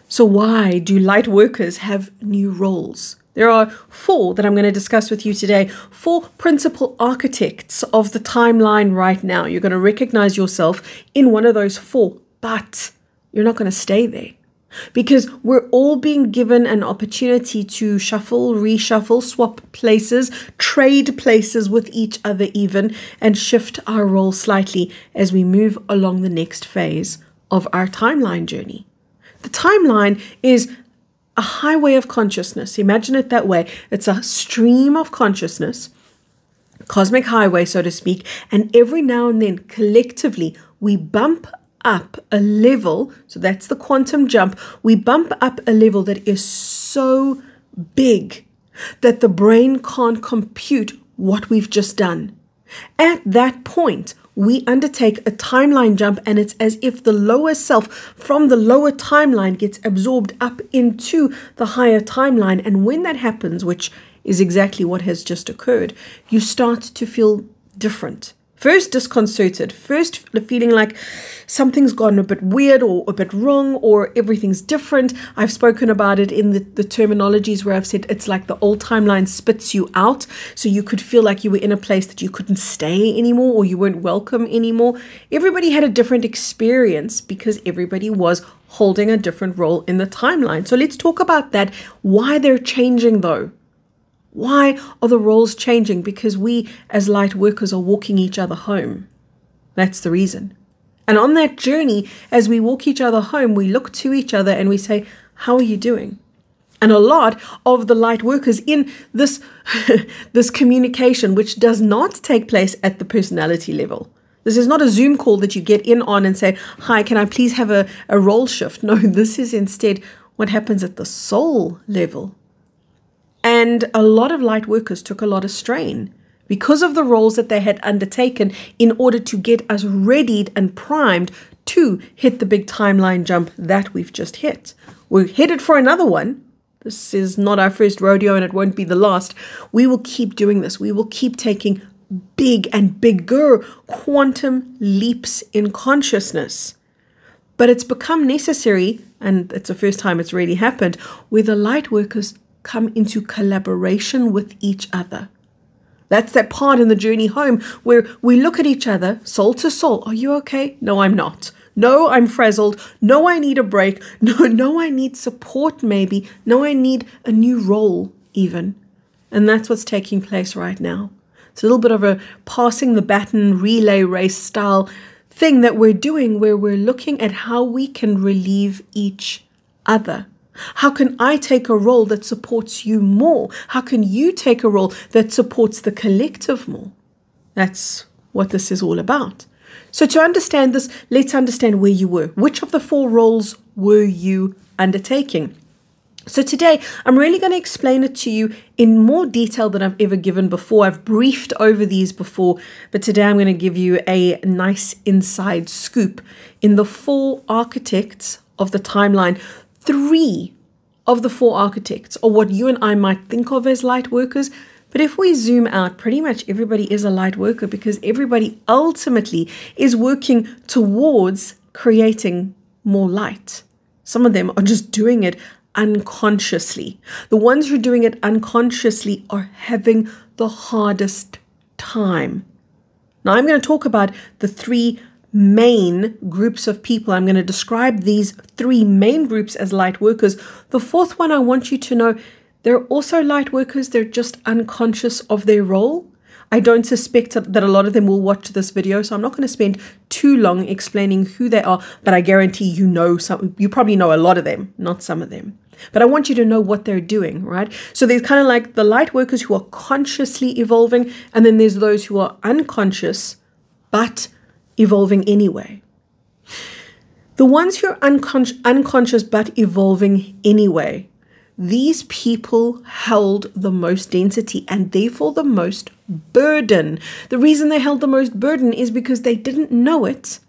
So why do light workers have new roles? There are 4 that I'm going to discuss with you today. 4 principal architects of the timeline right now. You're going to recognize yourself in one of those 4, but you're not going to stay there. Because we're all being given an opportunity to shuffle, reshuffle, swap places, trade places with each other even, and shift our role slightly as we move along the next phase of our timeline journey. The timeline is a highway of consciousness. Imagine it that way. It's a stream of consciousness, cosmic highway, so to speak, and every now and then, collectively, we bump up a level, so that's the quantum jump, we bump up a level that is so big that the brain can't compute what we've just done. At that point, we undertake a timeline jump, and it's as if the lower self from the lower timeline gets absorbed up into the higher timeline. And when that happens, which is exactly what has just occurred, you start to feel different. First disconcerted, first feeling like something's gone a bit weird or a bit wrong or everything's different. I've spoken about it in the terminologies where I've said it's like the old timeline spits you out. So you could feel like you were in a place that you couldn't stay anymore or you weren't welcome anymore. Everybody had a different experience because everybody was holding a different role in the timeline. So let's talk about that, why they're changing though. Why are the roles changing? Because we as light workers are walking each other home. That's the reason. And on that journey, as we walk each other home, we look to each other and we say, how are you doing? And a lot of the light workers in this, this communication, which does not take place at the personality level. This is not a Zoom call that you get in on and say, hi, can I please have a role shift? No, this is instead what happens at the soul level. And a lot of light workers took a lot of strain because of the roles that they had undertaken in order to get us readied and primed to hit the big timeline jump that we've just hit. We're headed for another one. This is not our first rodeo and it won't be the last. We will keep doing this. We will keep taking big and bigger quantum leaps in consciousness. But it's become necessary, and it's the first time it's really happened, where the light workers come into collaboration with each other. That's that part in the journey home where we look at each other, soul to soul. Are you okay? No, I'm not. No, I'm frazzled. No, I need a break. No, I need support maybe. No, I need a new role even. And that's what's taking place right now. It's a little bit of a passing the baton relay race style thing that we're doing where we're looking at how we can relieve each other. How can I take a role that supports you more? How can you take a role that supports the collective more? That's what this is all about. So to understand this, let's understand where you were. Which of the 4 roles were you undertaking? So today, I'm really going to explain it to you in more detail than I've ever given before. I've briefed over these before, but today I'm going to give you a nice inside scoop in the 4 architects of the timeline. 3 of the 4 architects are what you and I might think of as light workers. But if we zoom out, pretty much everybody is a light worker because everybody ultimately is working towards creating more light. Some of them are just doing it unconsciously. The ones who are doing it unconsciously are having the hardest time. Now I'm going to talk about the 3 main groups of people. I'm going to describe these 3 main groups as light workers. The 4th one, I want you to know they're also light workers. They're just unconscious of their role. I don't suspect that a lot of them will watch this video, so I'm not going to spend too long explaining who they are, but I guarantee you know some, you probably know a lot of them, not some of them. But I want you to know what they're doing, right? So there's kind of like the light workers who are consciously evolving, and then there's those who are unconscious, but evolving anyway. The ones who are unconscious but evolving anyway, these people held the most density and therefore the most burden. The reason they held the most burden is because they didn't know it,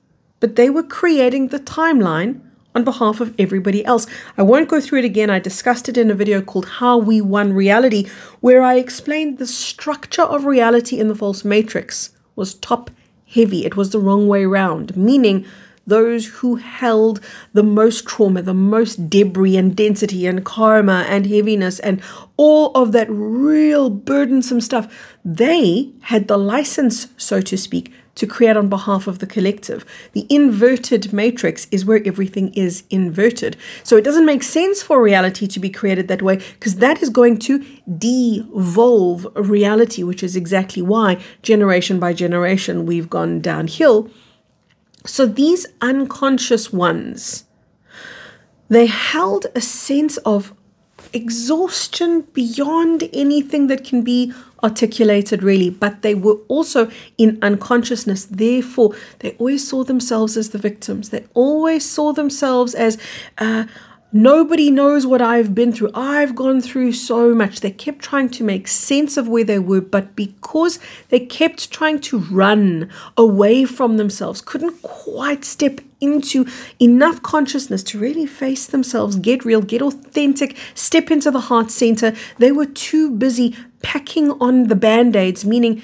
but they were creating the timeline on behalf of everybody else. I won't go through it again. I discussed it in a video called How We Won Reality, where I explained the structure of reality in the false matrix was top heavy. It was the wrong way around, meaning those who held the most trauma, the most debris and density and karma and heaviness and all of that real burdensome stuff, they had the license, so to speak, to create on behalf of the collective. The inverted matrix is where everything is inverted. So it doesn't make sense for reality to be created that way, because that is going to devolve reality, which is exactly why generation by generation we've gone downhill. So these unconscious ones, they held a sense of exhaustion beyond anything that can be articulated, really, but they were also in unconsciousness. Therefore, they always saw themselves as the victims. They always saw themselves as nobody knows what I've been through. I've gone through so much. They kept trying to make sense of where they were, but because they kept trying to run away from themselves, couldn't quite step into enough consciousness to really face themselves, get real, get authentic, step into the heart center. They were too busy packing on the band-aids, meaning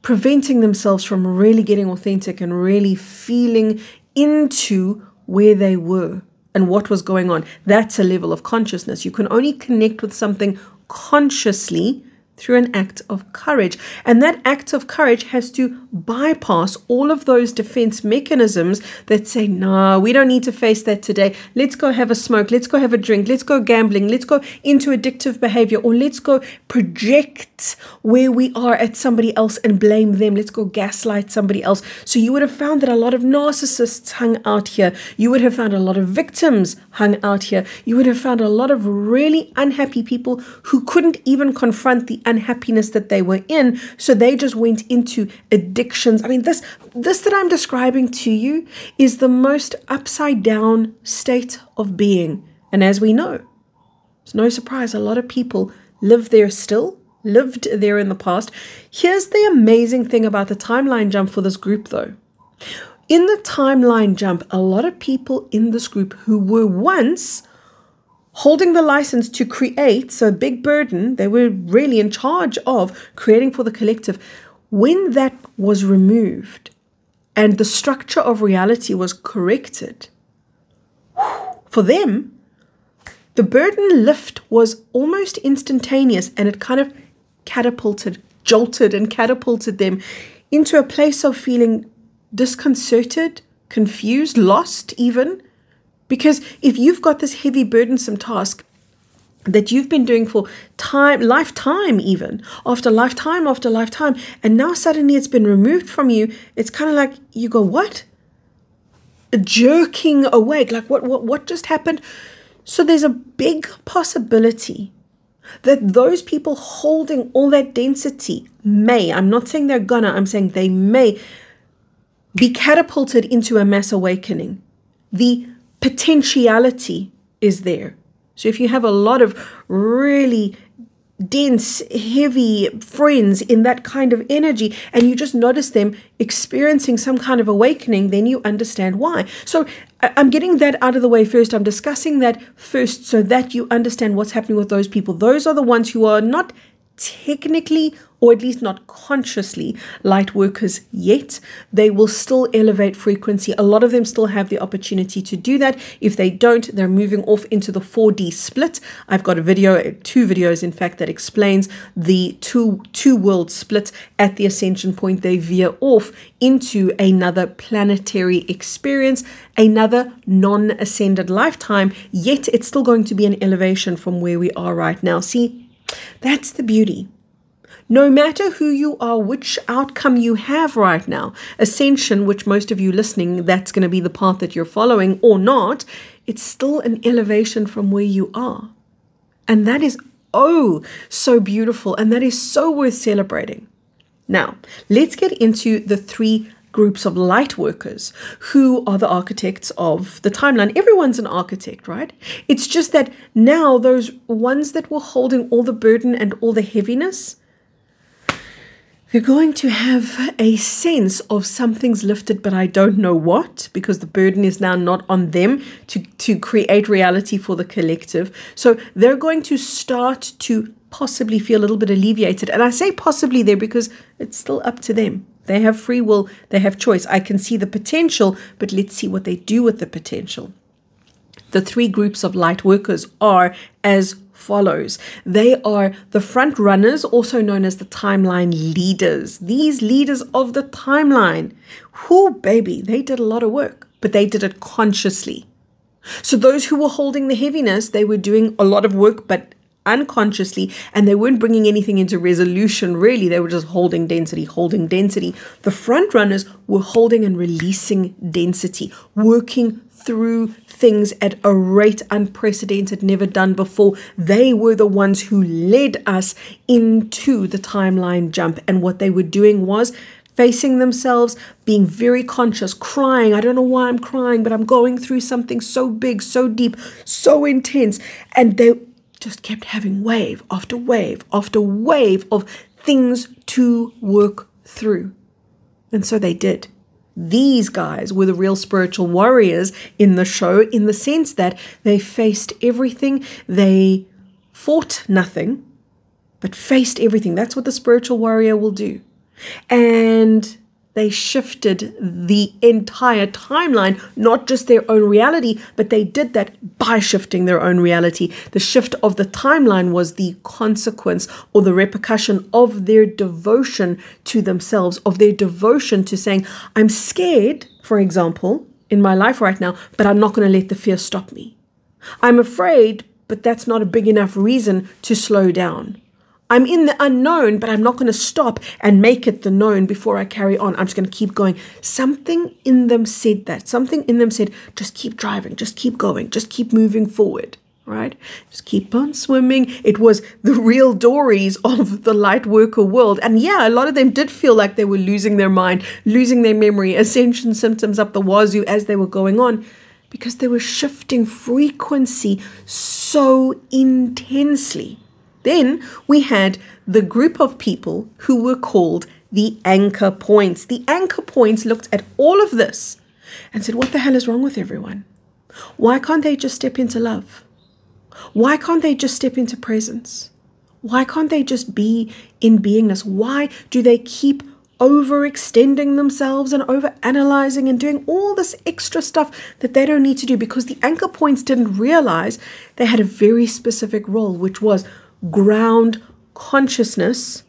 preventing themselves from really getting authentic and really feeling into where they were and what was going on. That's a level of consciousness. You can only connect with something consciously through an act of courage. And that act of courage has to bypass all of those defense mechanisms that say, no, we don't need to face that today. Let's go have a smoke. Let's go have a drink. Let's go gambling. Let's go into addictive behavior, or let's go project where we are at somebody else and blame them. Let's go gaslight somebody else. So you would have found that a lot of narcissists hung out here. You would have found a lot of victims hung out here. You would have found a lot of really unhappy people who couldn't even confront the unhappiness that they were in, so they just went into addictions. I mean, this that I'm describing to you is the most upside down state of being. And as we know, it's no surprise, a lot of people live there still, lived there in the past. Here's the amazing thing about the timeline jump for this group, though. In the timeline jump, a lot of people in this group who were once holding the license to create, so a big burden, they were really in charge of creating for the collective. When that was removed and the structure of reality was corrected, for them, the burden lift was almost instantaneous, and it kind of jolted and catapulted them into a place of feeling disconcerted, confused, lost even. Because if you've got this heavy, burdensome task that you've been doing for lifetime, even after lifetime after lifetime, and now suddenly it's been removed from you, it's kind of like you go, what? Jerking awake, like what just happened? So there's a big possibility that those people holding all that density may, I'm not saying they're gonna, I'm saying they may be catapulted into a mass awakening. The potentiality is there. So if you have a lot of really dense, heavy friends in that kind of energy, and you just notice them experiencing some kind of awakening, then you understand why. So I'm getting that out of the way first. I'm discussing that first so that you understand what's happening with those people. Those are the ones who are not technically, or at least not consciously, light workers yet. They will still elevate frequency. A lot of them still have the opportunity to do that. If they don't, they're moving off into the 4D split. I've got a video, 2 videos in fact, that explains the two world split. At the ascension point, they veer off into another planetary experience, another non-ascended lifetime, yet it's still going to be an elevation from where we are right now. See, that's the beauty. No matter who you are, which outcome you have right now, ascension, which most of you listening, that's going to be the path that you're following or not, it's still an elevation from where you are. And that is, oh, so beautiful. And that is so worth celebrating. Now, let's get into the 3 groups of light workers who are the architects of the timeline. Everyone's an architect, right? It's just that now those ones that were holding all the burden and all the heaviness, they're going to have a sense of something's lifted, but I don't know what, because the burden is now not on them to create reality for the collective. So they're going to start to possibly feel a little bit alleviated. And I say possibly there because it's still up to them. They have free will. They have choice. I can see the potential, but let's see what they do with the potential. The three groups of light workers are as follows. They are the front runners, also known as the timeline leaders. These leaders of the timeline, baby, they did a lot of work, but they did it consciously. So those who were holding the heaviness, they were doing a lot of work, but unconsciously, and they weren't bringing anything into resolution, really. They were just holding density, holding density. The front runners were holding and releasing density, working through things at a rate unprecedented, never done before. They were the ones who led us into the timeline jump. And what they were doing was facing themselves, being very conscious, crying. I don't know why I'm crying, but I'm going through something so big, so deep, so intense. And they just kept having wave after wave after wave of things to work through. And so they did. These guys were the real spiritual warriors in the show, in the sense that they faced everything. They fought nothing, but faced everything. That's what the spiritual warrior will do. And they shifted the entire timeline, not just their own reality, but they did that by shifting their own reality. The shift of the timeline was the consequence or the repercussion of their devotion to themselves, of their devotion to saying, I'm scared, for example, in my life right now, but I'm not going to let the fear stop me. I'm afraid, but that's not a big enough reason to slow down. I'm in the unknown, but I'm not going to stop and make it the known before I carry on. I'm just going to keep going. Something in them said that. Something in them said, just keep driving, just keep going, just keep moving forward, right? Just keep on swimming. It was the real Dories of the light worker world. And yeah, a lot of them did feel like they were losing their mind, losing their memory, ascension symptoms up the wazoo as they were going on, because they were shifting frequency so intensely. Then we had the group of people who were called the anchor points. The anchor points looked at all of this and said, what the hell is wrong with everyone? Why can't they just step into love? Why can't they just step into presence? Why can't they just be in beingness? Why do they keep overextending themselves and overanalyzing and doing all this extra stuff that they don't need to do? Because the anchor points didn't realize they had a very specific role, which was ground consciousness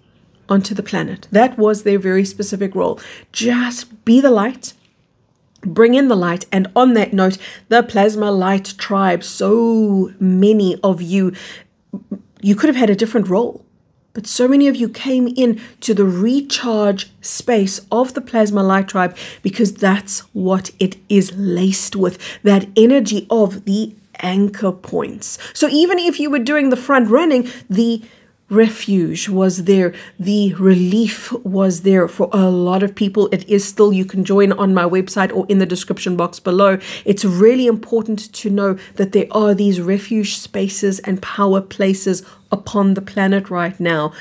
onto the planet. That was their very specific role. Just be the light, bring in the light. And on that note, the plasma light tribe, so many of you could have had a different role, but so many of you came in to the recharge space of the plasma light tribe because that's what it is laced with, that energy of the anchor points. So even if you were doing the front running, the refuge was there, the relief was there for a lot of people. It is still, you can join on my website or in the description box below. It's really important to know that there are these refuge spaces and power places upon the planet right now.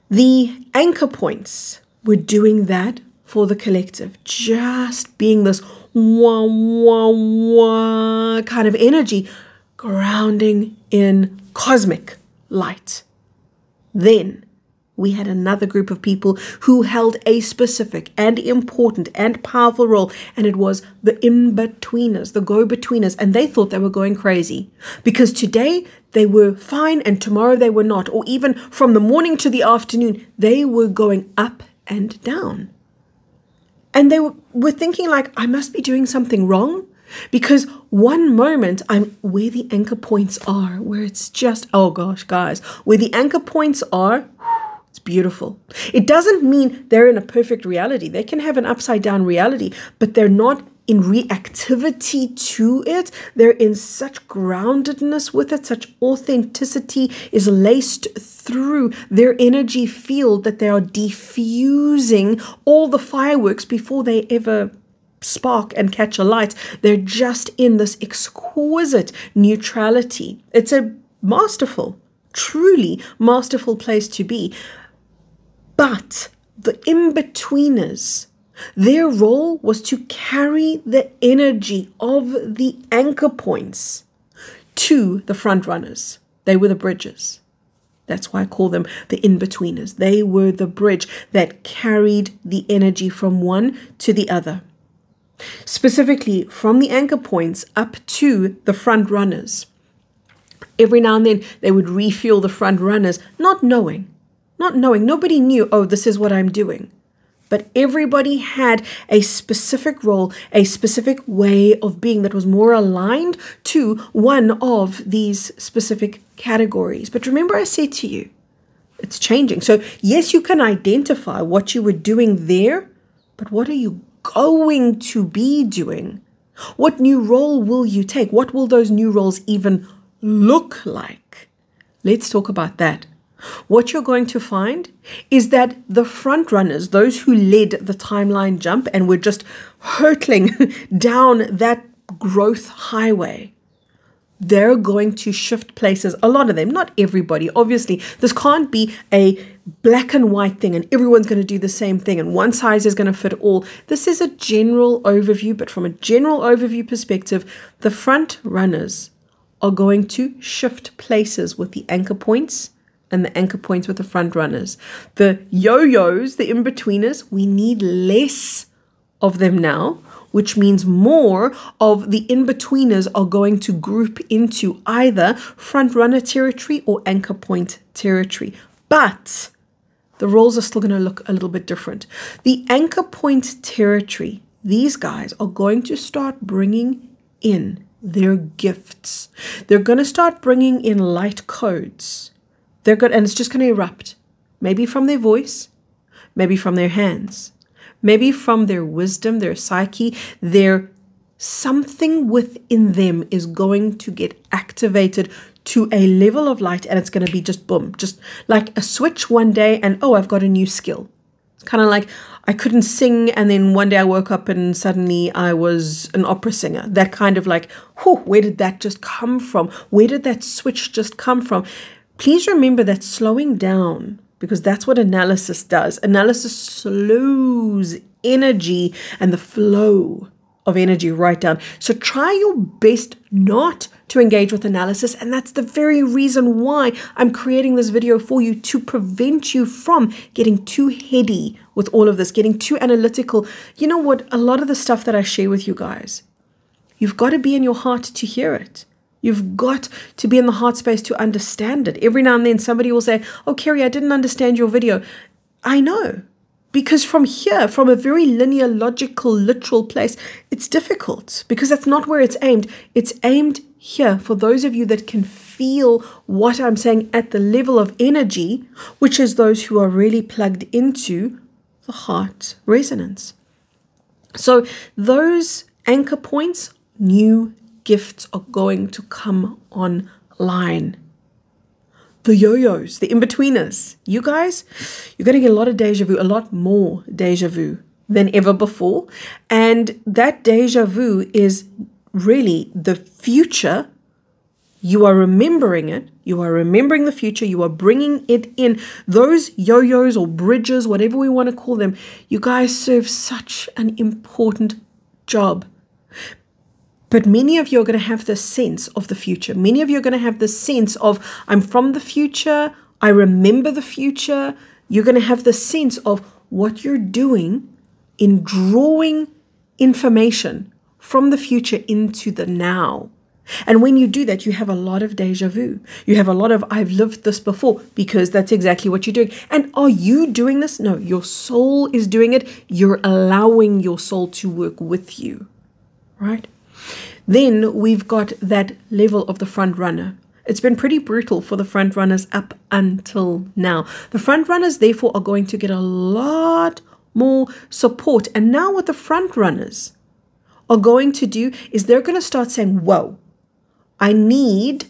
The anchor points were doing that for the collective, just being this wah, wah, wah kind of energy, grounding in cosmic light. Then we had another group of people who held a specific and important and powerful role, and it was the in-betweeners, the go-betweeners, and they thought they were going crazy because today they were fine and tomorrow they were not, or even from the morning to the afternoon, they were going up and down. And they were thinking like, I must be doing something wrong, because one moment I'm where the anchor points are, where it's just, oh gosh, guys, where the anchor points are, it's beautiful. It doesn't mean they're in a perfect reality. They can have an upside down reality, but they're not in reactivity to it. They're in such groundedness with it, such authenticity is laced through their energy field that they are diffusing all the fireworks before they ever spark and catch a light. They're just in this exquisite neutrality. It's a masterful, truly masterful place to be. But the in-betweeners, their role was to carry the energy of the anchor points to the front runners. They were the bridges. That's why I call them the in-betweeners. They were the bridge that carried the energy from one to the other. Specifically, from the anchor points up to the front runners. Every now and then, they would refuel the front runners, not knowing. Nobody knew, oh, this is what I'm doing. But everybody had a specific role, a specific way of being that was more aligned to one of these specific categories. But remember, I said to you, it's changing. So yes, you can identify what you were doing there, but what are you going to be doing? What new role will you take? What will those new roles even look like? Let's talk about that. What you're going to find is that the front runners, those who led the timeline jump and were just hurtling down that growth highway, they're going to shift places. A lot of them, not everybody. Obviously, this can't be a black and white thing and everyone's going to do the same thing and one size is going to fit all. This is a general overview, but from a general overview perspective, the front runners are going to shift places with the anchor points and the anchor points with the front runners. The yo-yos, the in-betweeners, we need less of them now, which means more of the in-betweeners are going to group into either front runner territory or anchor point territory. But the roles are still going to look a little bit different. The anchor point territory, these guys are going to start bringing in their gifts. They're going to start bringing in light codes. They're good, and it's just going to erupt. Maybe from their voice, maybe from their hands, maybe from their wisdom, their psyche, their something within them is going to get activated to a level of light, and it's going to be just boom, just like a switch one day, and oh, I've got a new skill. It's kind of like I couldn't sing, and then one day I woke up and suddenly I was an opera singer. That kind of like, whew, where did that just come from? Where did that switch just come from? Please remember that slowing down, because that's what analysis does. Analysis slows energy and the flow of energy right down. So try your best not to engage with analysis. And that's the very reason why I'm creating this video for you, to prevent you from getting too heady with all of this, getting too analytical. You know what? A lot of the stuff that I share with you guys, you've got to be in your heart to hear it. You've got to be in the heart space to understand it. Every now and then somebody will say, oh, Kerry, I didn't understand your video. I know, because from here, from a very linear, logical, literal place, it's difficult because that's not where it's aimed. It's aimed here for those of you that can feel what I'm saying at the level of energy, which is those who are really plugged into the heart resonance. So those anchor points, new gifts are going to come online. The yo-yos, the in-betweeners, you guys, you're going to get a lot of deja vu, a lot more deja vu than ever before. And that deja vu is really the future. You are remembering it. You are remembering the future. You are bringing it in. Those yo-yos or bridges, whatever we want to call them, you guys serve such an important job. But many of you are going to have this sense of the future. Many of you are going to have this sense of, I'm from the future. I remember the future. You're going to have the sense of what you're doing in drawing information from the future into the now. And when you do that, you have a lot of deja vu. You have a lot of, I've lived this before, because that's exactly what you're doing. And are you doing this? No, your soul is doing it. You're allowing your soul to work with you, right? Then we've got that level of the front runner. It's been pretty brutal for the front runners up until now. The front runners, therefore, are going to get a lot more support. And now what the front runners are going to do is they're going to start saying, whoa, I need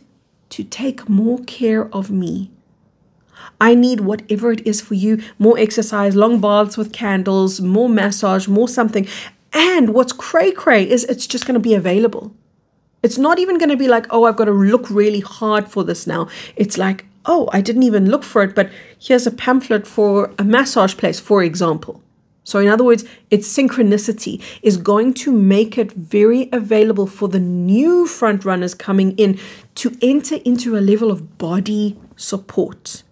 to take more care of me. I need whatever it is for you, more exercise, long baths with candles, more massage, more something. And what's cray-cray is it's just going to be available. It's not even going to be like, oh, I've got to look really hard for this now. It's like, oh, I didn't even look for it, but here's a pamphlet for a massage place, for example. So in other words, its synchronicity is going to make it very available for the new front runners coming in to enter into a level of body support.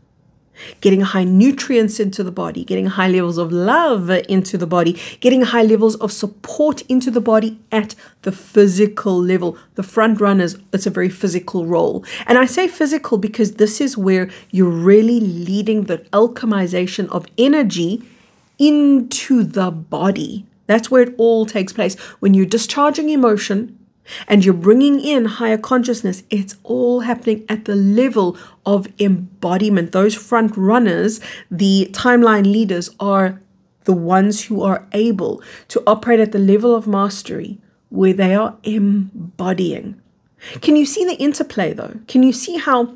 getting high nutrients into the body, getting high levels of love into the body, getting high levels of support into the body at the physical level. The front runners, it's a very physical role. And I say physical because this is where you're really leading the alchemization of energy into the body. That's where it all takes place. When you're discharging emotion and you're bringing in higher consciousness, it's all happening at the level of embodiment. Those front runners, the timeline leaders, are the ones who are able to operate at the level of mastery where they are embodying. Can you see the interplay though? Can you see how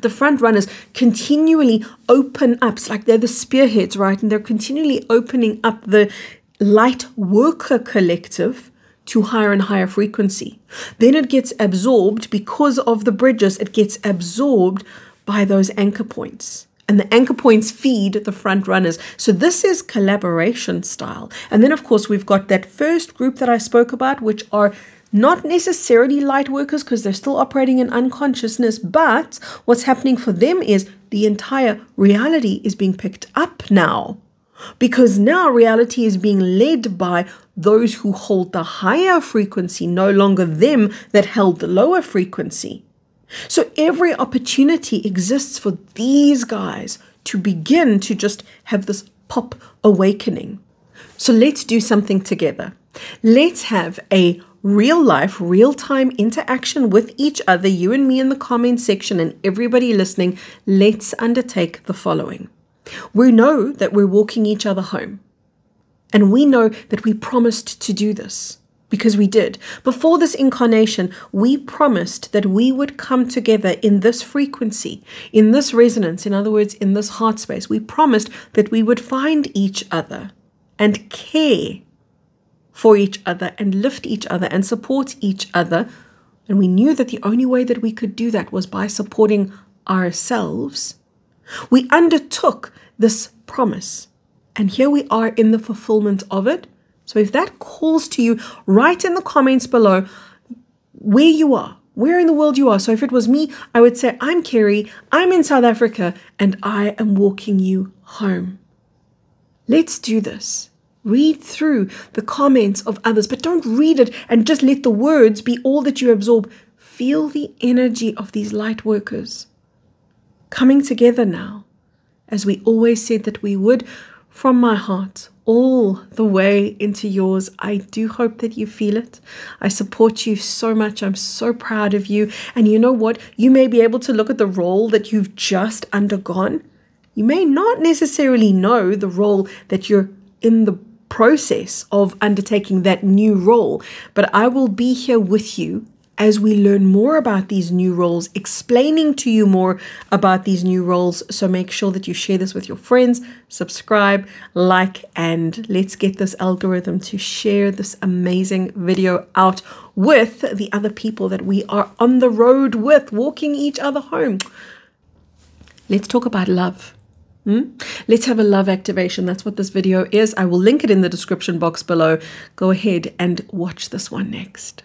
the front runners continually open up? It's like they're the spearheads, right? And they're continually opening up the light worker collective to higher and higher frequency. Then it gets absorbed because of the bridges. It gets absorbed by those anchor points. And the anchor points feed the front runners. So this is collaboration style. And then, of course, we've got that first group that I spoke about, which are not necessarily light workers because they're still operating in unconsciousness. But what's happening for them is the entire reality is being picked up now. Because now reality is being led by those who hold the higher frequency, no longer them that held the lower frequency. So every opportunity exists for these guys to begin to just have this pop awakening. So let's do something together. Let's have a real life, real-time interaction with each other, you and me in the comment section and everybody listening. Let's undertake the following. We know that we're walking each other home. And we know that we promised to do this because we did. Before this incarnation, we promised that we would come together in this frequency, in this resonance, in other words, in this heart space. We promised that we would find each other and care for each other and lift each other and support each other. And we knew that the only way that we could do that was by supporting ourselves. We undertook this promise. And here we are in the fulfillment of it. So if that calls to you, write in the comments below where you are, where in the world you are. So if it was me, I would say, I'm Kerry, I'm in South Africa, and I am walking you home. Let's do this. Read through the comments of others, but don't read it and just let the words be all that you absorb. Feel the energy of these light workers coming together now, as we always said that we would, from my heart, all the way into yours. I do hope that you feel it. I support you so much. I'm so proud of you. And you know what? You may be able to look at the role that you've just undergone. You may not necessarily know the role that you're in the process of undertaking, that new role, but I will be here with you as we learn more about these new roles, explaining to you more about these new roles. So make sure that you share this with your friends, subscribe, like, and let's get this algorithm to share this amazing video out with the other people that we are on the road with, walking each other home. Let's talk about love. Let's have a love activation. That's what this video is. I will link it in the description box below. Go ahead and watch this one next.